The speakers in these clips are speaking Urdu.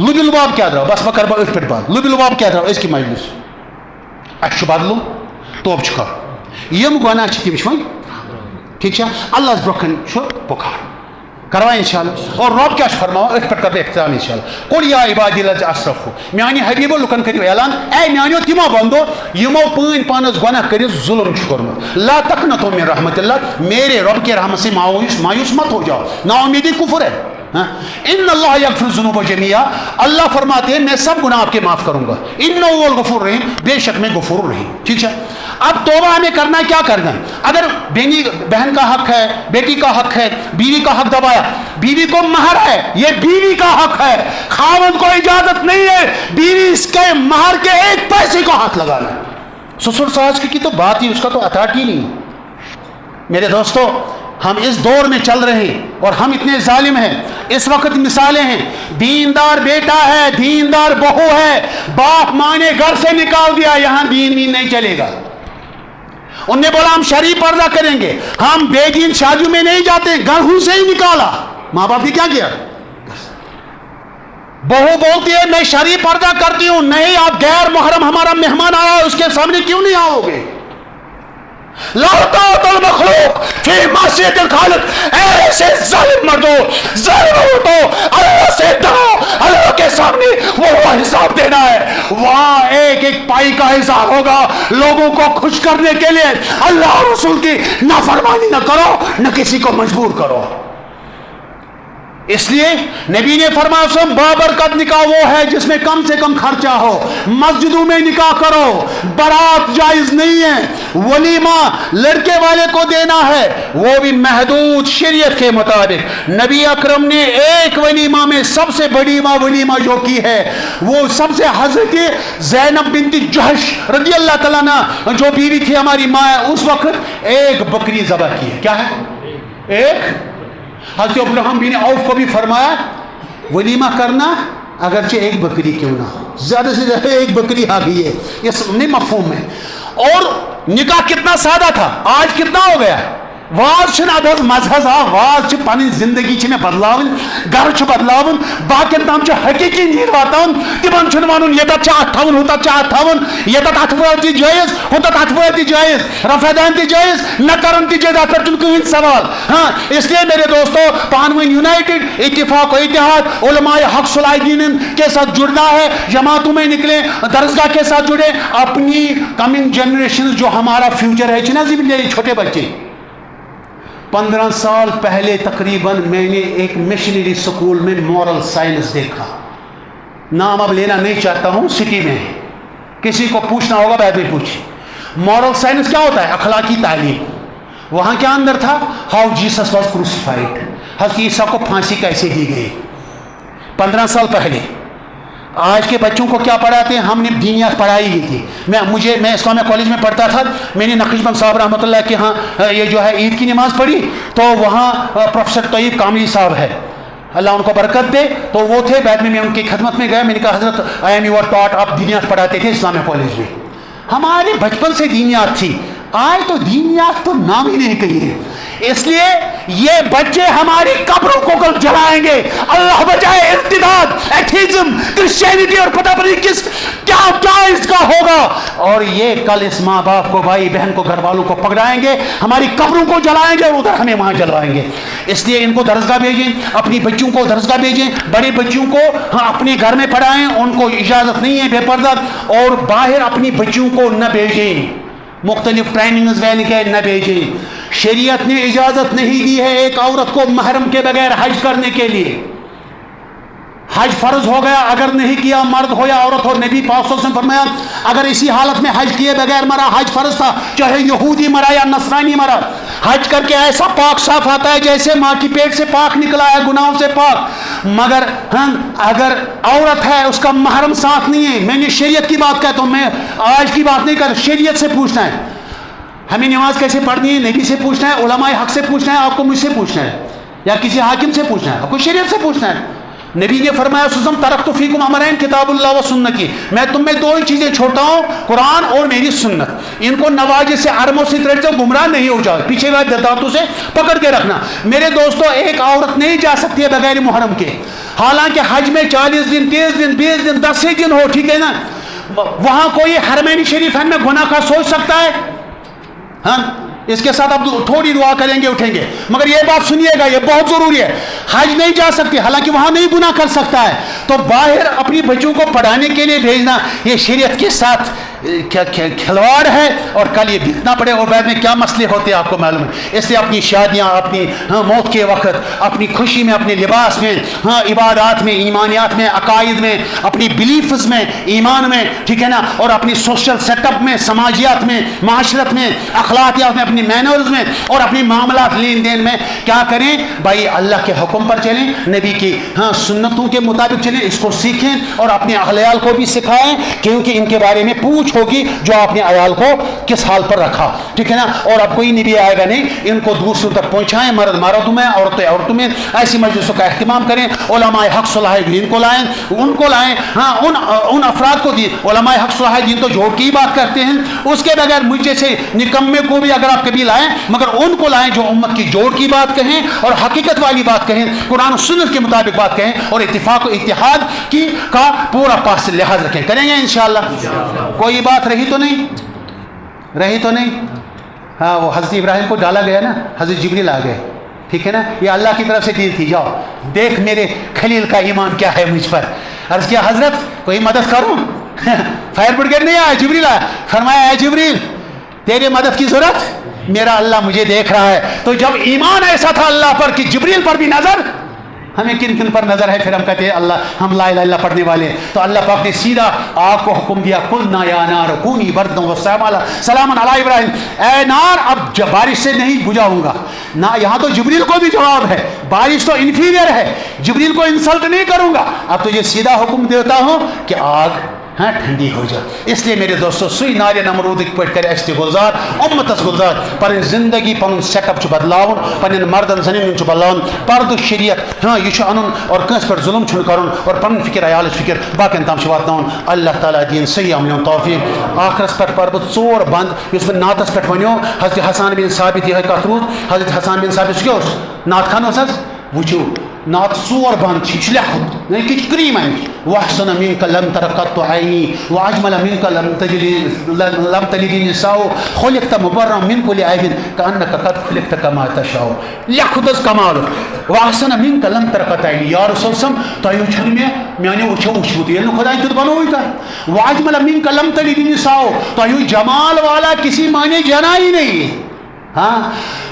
لُبہِ لُباب کیٛاہ درٛاو بس وۄنۍ کَرٕ بہٕ أتھۍ پٮ۪ٹھ بات لُبہِ لُباب کیٛاہ درٛاو أزکہِ مجلس اَسہِ چھُ بدلُن توبہٕ چھُ کَرُن یِم گۄناہ چھِ تِم چھِ وۄنۍ ٹھیٖک چھا اللہ برونٛہہ کَنہِ چھُ پُکار کروا انشاءاللہ اور رب کیا فرماوا أتھۍ پٮ۪ٹھ کَرٕ بہٕ اختتام انشاءاللہ قُل یا عبادی الذین اسرفوا میانہِ حبیٖبو لُکن کٔرِو اعلان اے میانیو تِمو بندو یِمو پٲنۍ پانس گۄناہ کٔرِتھ ظُلم چھُ کوٚرمُت لا تقنطوا من رحمت اللہ میرے رب کے رحمت سے مایوس مت ہو جاؤ نا امیدی کفر ہے ان اللہ یغفر الذنوب جميعا اللہ فرماتے ہیں میں سب گناہ آپ کے معاف کروں گا انہ هو الغفور الرحیم بے شک میں غفور الرحیم ٹھیک ہے اب توبہ ہمیں کرنا ہے کیا کرنا ہے اگر بہن کا حق ہے بیٹی کا حق ہے بیوی کا حق دبایا بیوی کو مہر ہے یہ بیوی کا حق ہے خاوند کو اجازت نہیں ہے بیوی اس کے مہر کے ایک پیسے کو ہاتھ لگانا سسر ساس کی تو بات ہی اس کا تو اتھارٹی نہیں میرے دوستو ہم اس دور میں چل رہے ہیں اور ہم اتنے ظالم ہیں اس وقت مثالیں ہیں دیندار بیٹا ہے دیندار بہو ہے باپ ماں نے گھر سے نکال دیا یہاں دین وین نہیں چلے گا انہوں نے بولا ہم شرعی پردہ کریں گے ہم بے دین شادیوں میں نہیں جاتے گھروں سے ہی نکالا ماں باپ نے کیا کیا بہو بولتی ہے میں شرعی پردہ کرتی ہوں نہیں آپ غیر محرم ہمارا مہمان آیا اس کے سامنے کیوں نہیں آؤ گے لا طاعت المخلوق فی معصیت الخالق ایسے ظالم مردوں ظالم عورتوں اللہ سے ڈرو اللہ کے سامنے وہ حساب دینا ہے وہاں ایک ایک پائی کا حساب ہوگا لوگوں کو خوش کرنے کے لیے اللہ اور رسول کی نافرمانی نہ کرو نہ کسی کو مجبور کرو اس لیے نبی نے فرمایا بابرکت نکاح وہ ہے جس میں کم سے کم خرچہ ہو مسجدوں میں نکاح کرو بارات جائز نہیں ہے ولیمہ لڑکے والے کو دینا ہے وہ بھی محدود شریعت کے مطابق نبی اکرم نے ایک ولیمہ میں سب سے بڑی ولیمہ جو کی ہے وہ سب سے حضرت زینب بنت جحش رضی اللہ تعالیٰ عنہ جو بیوی تھی ہماری ماں اس وقت ایک بکری ذبح کی ہے کیا ہے ایک حضرت ابراہیم بن عوف کو بھی فرمایا ولیمہ کرنا اگرچہ ایک بکری کیوں نہ ہو زیادہ سے زیادہ ایک بکری آ گئی ہے یہ سمجھنے مفہوم ہے اور نکاح کتنا سادہ تھا آج کتنا ہو گیا واز چھن ادھر مذہب واز چھ پنن زندگی چھ میں بدلاون گھر چھ بدلاون باقین تام چھ حقیقی نیند واتان تمن چھن ونن یہ چھ اتھاون ہوتا چھ اتھاون یہ اتھوات تی جائز ہوتا اتھوات تی جائز رفع دان تی جائز نہ کرن تی جائز اتر چھ کوئی سوال ہاں اس لیے میرے دوستو پانوین یونائٹڈ اتفاق و اتحاد علماء حق صلاح دین کے ساتھ جڑنا ہے جماعتوں میں نکلیں درسگاہ کے ساتھ جڑیں اپنی کمنگ جنریشن جو ہمارا فیوچر ہے چنا چھوٹے بچے 15 سال پہلے تقریباً میں نے ایک مشنری سکول میں مورل سائنس دیکھا نام اب لینا نہیں چاہتا ہوں سٹی میں کسی کو پوچھنا ہوگا بعد میں پوچھیں مورل سائنس کیا ہوتا ہے اخلاقی تعلیم وہاں کیا اندر تھا ہاؤ جیسس واز کروسیفائڈ حضرت عیسیٰ کو پھانسی کیسے دی گئی 15 سال پہلے آج کے بچوں کو کیا پڑھاتے ہیں ہم نے دینیات پڑھائی گئی تھی میں اسلامیہ کالج میں پڑھتا تھا میں نے نقیش بند صاحب رحمۃ اللہ کے ہاں یہ جو ہے عید کی نماز پڑھی تو وہاں پروفیسر طیب کاملی صاحب ہے اللہ ان کو برکت دے تو وہ تھے بعد میں ان کی خدمت میں گیا میں نے کہا حضرت آئی ایم یور ٹاٹ آپ دینیات پڑھاتے تھے اسلامیہ کالج میں ہمارے بچپن سے دینیات تھی آج تو دینیات تو نام ہی نہیں کہی ہے اس لیے یہ بچے ہماری قبروں کو کل جلائیں گے اللہ بچائے ارتداد ایتھیزم کرسچینٹی اور پتہ نہیں کس کیا اس کا ہوگا اور یہ کل اس ماں باپ کو بھائی بہن کو گھر والوں کو پکڑائیں گے ہماری قبروں کو جلائیں گے اور ادھر ہمیں وہاں جلوائیں گے اس لیے ان کو درسگاہ بھیجیں اپنی بچوں کو درسگاہ بھیجیں بڑے بچوں کو اپنے گھر میں پڑھائیں ان کو اجازت نہیں ہے بے پردہ اور باہر اپنی بچوں کو نہ بھیجیں مختلف ٹریننگز وین کے نہ بھیجیں شریعت نے اجازت نہیں دی ہے ایک عورت کو محرم کے بغیر حج کرنے کے لیے حج فرض ہو گیا اگر نہیں کیا مرد ہو یا عورت ہو نبی پاک صلی اللہ علیہ وسلم فرمایا اگر اسی حالت میں حج کیے بغیر مرا حج فرض تھا چاہے یہودی مرا یا نصرانی مرا حج کر کے ایسا پاک صاف آتا ہے جیسے ماں کی پیٹ سے پاک نکلا ہے گناہوں سے پاک مگر اگر عورت ہے اس کا محرم ساتھ نہیں ہے میں نے شریعت کی بات کہتا ہوں میں آج کی بات نہیں کر شریعت سے پوچھنا ہے ہمیں نماز کیسے پڑھنی ہے نبی سے پوچھنا ہے علماء حق سے پوچھنا ہے آپ کو مجھ سے پوچھنا ہے یا کسی حاکم سے پوچھنا ہے آپ کو شریعت سے پوچھنا ہے نبی نے فرمایا سزم ترکت فیکم امرین کتاب اللہ و سنتی میں تم میں دو ہی چیزیں چھوڑتا ہوں قرآن اور میری سنت ان کو نواجے سے ارموں سے ترٹ سے گمراہ نہیں ہو جاؤ پیچھے والے داتوں سے پکڑ کے رکھنا میرے دوستو ایک عورت نہیں جا سکتی ہے بغیر محرم کے حالانکہ حج میں 40 دن 30 دن 20 دن 10 ہی دن ہو, ٹھیک ہے نا, وہاں کوئی حرمین شریفین میں گناہ کا سوچ سکتا ہے؟ ہاں, اس کے ساتھ اب تھوڑی دعا کریں گے, اٹھیں گے, مگر یہ بات سنیے گا, یہ بہت ضروری ہے. حج نہیں جا سکتی, حالانکہ وہاں نہیں گناہ کر سکتا ہے, تو باہر اپنی بچوں کو پڑھانے کے لیے بھیجنا یہ شریعت کے ساتھ کھلواڑ ہے, اور کل یہ بھیگنا پڑے, اور بعد میں کیا مسئلے ہوتے ہیں آپ کو معلوم ہے. اس لیے اپنی شادیاں, اپنی موت کے وقت, اپنی خوشی میں, اپنے لباس میں, عبادات میں, ایمانیات میں, عقائد میں, اپنی بلیفز میں, ایمان میں, ٹھیک ہے نا, اور اپنی سوشل سیٹ اپ میں, سماجیات میں, معاشرت میں, اخلاقیات میں, اپنی مینرز میں, اور اپنی معاملات لین دین میں کیا کریں بھائی؟ اللہ کے حکم پر چلیں, نبی کی سنتوں کے مطابق چلیں, اس کو سیکھیں اور اپنے اہل عیال کو بھی سکھائیں, کیونکہ ان کے بارے میں پوچھ ہوگی جو آپ نے عیال کو کس حال پر رکھا, ٹھیک ہے نا. اور اب کوئی نبی آئے گا نہیں, ان کو دوسروں تک پہنچائیں, مرد مردوں میں, عورتیں عورتوں میں, ایسی مجلسوں کا اہتمام کریں. علماء حق صلاح دین کو لائیں, ان کو لائیں, ان افراد کو دی. علماء حق صلاح دین تو جوڑ کی ہی بات کرتے ہیں, اس کے بغیر مجھ جیسے نکمے کو بھی اگر آپ کبھی لائیں, مگر ان کو لائیں جو امت کی جوڑ کی بات کہیں اور حقیقت والی بات کہیں, قرآن و سنت کے مطابق بات کہیں, اور اتفاق و اتحاد کی کا پورا پاس لحاظ رکھیں. کریں گے انشاءاللہ. کوئی بات رہی تو نہیں؟ رہی تو نہیں؟ ہاں, وہ حضرت ابراہیم کو ڈالا گیا نا, حضرت جبریل آ گئے, ٹھیک ہے نا, یہ اللہ کی طرف سے دین تھی, جاؤ دیکھ میرے خلیل کا ایمان کیا ہے مجھ پر. عرض کیا حضرت کوئی مدد کروں؟ فائر بریگیڈ نہیں آیا, جبریل آیا. فرمایا اے جبریل تیرے مدد کی ضرورت, میرا اللہ مجھے دیکھ رہا ہے. تو جب ایمان ایسا تھا اللہ پر کہ جبریل پر بھی نظر, ہمیں کن کن پر نظر ہے, پھر ہم کہتے ہیں اللہ, ہم لا الہ الا اللہ پڑھنے والے. تو اللہ پاک نے سیدھا آگ کو حکم دیا, قلنا یا نار کونی بردا وسلاما علی ابراہیم, اے نار اب بارش سے نہیں بجھاؤں گا نہ. یہاں تو جبریل کو بھی جواب ہے, بارش تو انفیریئر ہے, جبریل کو انسلٹ نہیں کروں گا, اب تو یہ سیدھا حکم دیتا ہوں کہ آگ ٹھنڈی ہو جائے. اس لیے میرے دوستو سوئی نار نمرود پہ کر اس گلزار امتس گلزار پن زندگی پن سیٹ اپ بدلاؤن, پن مردن زنین بدلاؤن, پرد شریعت یہ ان, اور کنس پر ظلم چھن کرن, اور پن فکر عیال فکر باقین تام واتن. اللہ تعالیٰ دین صحیح عمل توفیق. آخرس پہ پر بہ ژور بند اس بہ نعتس پہ ونو. حضرت حسان بن ثابت یہ کت روز, حضرت حسان بن ثابت کیا نعت خان وچو نعت ژور بند یہ لیکھت نہیں کچھ کریم امی. واحسن منك لم تر قط عيني واجمل منك لم تلد النساء خلقت مبرا من كل عيب كانك قد خلقت كما تشاء. لیکھت کمال. واحسن منك لم تر قط عيني, یا رسول سم تۄہہِ وٕچھو نہٕ میانہِ وٕچھو وٕچھمُت, ییٚلہِ نہٕ خۄدایَن تیُتھ بنووٕے کانٛہہ. واجمل منك لم تلد النساء, تۄہہِ جمال والا کسی ماں نے جنا ہی نہیں. ہاں,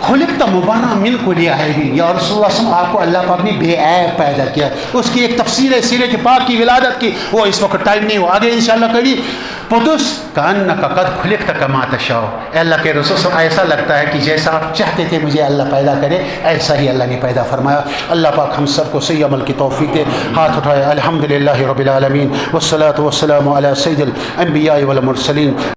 خلقت مبرا من کل عیب, یا رسول اللہ صلی اللہ علیہ وسلم آپ کو اللہ پاک نے بے عیب پیدا کیا. اس کی ایک تفسیر ہے سیرت پاک کی ولادت کی, وہ اس وقت ٹائم نہیں ہو, آگے انشاءاللہ کبھی. پتس کانک قد خلقت کما تشاء, اللہ کے رسول صلی اللہ علیہ وسلم ایسا لگتا ہے کہ جیسا آپ چاہتے تھے مجھے اللہ پیدا کرے ایسا ہی اللہ نے پیدا فرمایا. اللہ پاک ہم سب کو صحیح عمل کی توفیق دے. ہاتھ اٹھائے الحمدللہ رب العالمین والصلاۃ والسلام علی سید الانبیاء والمرسلین.